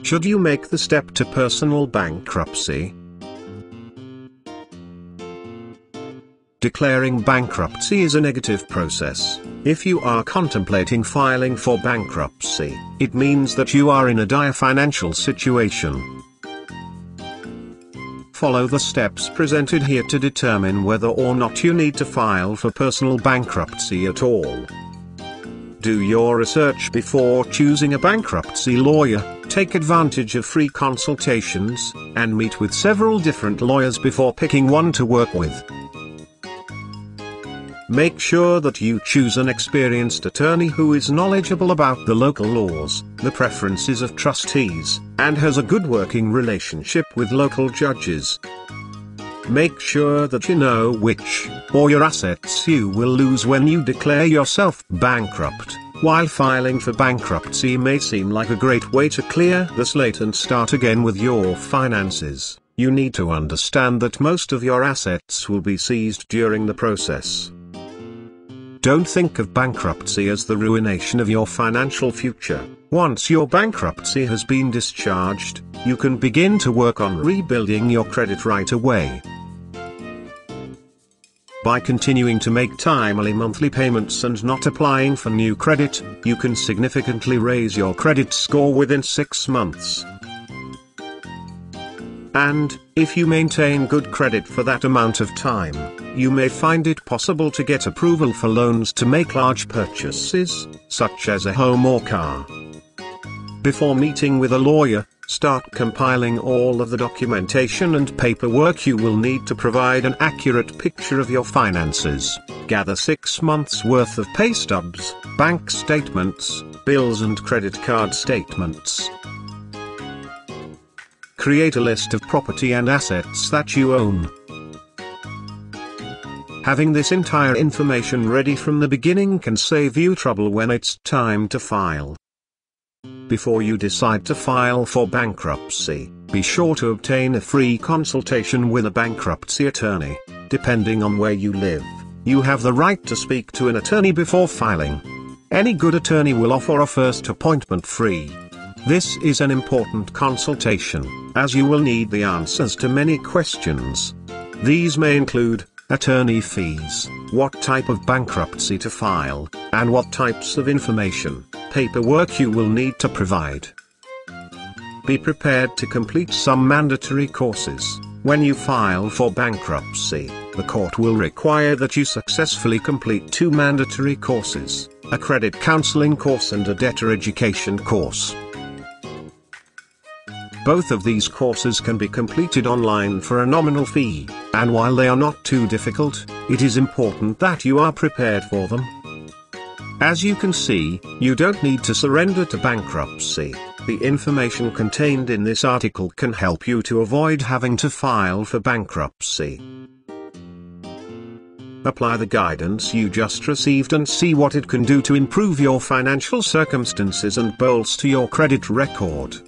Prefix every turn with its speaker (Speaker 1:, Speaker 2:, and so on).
Speaker 1: Should you make the step to personal bankruptcy? Declaring bankruptcy is a negative process. If you are contemplating filing for bankruptcy, it means that you are in a dire financial situation. Follow the steps presented here to determine whether or not you need to file for personal bankruptcy at all. Do your research before choosing a bankruptcy lawyer, take advantage of free consultations, and meet with several different lawyers before picking one to work with. Make sure that you choose an experienced attorney who is knowledgeable about the local laws, the preferences of trustees, and has a good working relationship with local judges. Make sure that you know which or your assets you will lose when you declare yourself bankrupt. While filing for bankruptcy may seem like a great way to clear the slate and start again with your finances, you need to understand that most of your assets will be seized during the process. Don't think of bankruptcy as the ruination of your financial future. Once your bankruptcy has been discharged, you can begin to work on rebuilding your credit right away. By continuing to make timely monthly payments and not applying for new credit, you can significantly raise your credit score within 6 months. And, if you maintain good credit for that amount of time, you may find it possible to get approval for loans to make large purchases, such as a home or car. Before meeting with a lawyer, start compiling all of the documentation and paperwork you will need to provide an accurate picture of your finances. Gather 6 months' worth of pay stubs, bank statements, bills and credit card statements. Create a list of property and assets that you own. Having this entire information ready from the beginning can save you trouble when it's time to file. Before you decide to file for bankruptcy, be sure to obtain a free consultation with a bankruptcy attorney. Depending on where you live, you have the right to speak to an attorney before filing. Any good attorney will offer a first appointment free. This is an important consultation, as you will need the answers to many questions. These may include attorney fees, what type of bankruptcy to file, and what types of information, paperwork you will need to provide. Be prepared to complete some mandatory courses. When you file for bankruptcy, the court will require that you successfully complete 2 mandatory courses, a credit counseling course and a debtor education course. Both of these courses can be completed online for a nominal fee, and while they are not too difficult, it is important that you are prepared for them. As you can see, you don't need to surrender to bankruptcy. The information contained in this article can help you to avoid having to file for bankruptcy. Apply the guidance you just received and see what it can do to improve your financial circumstances and bolster your credit record.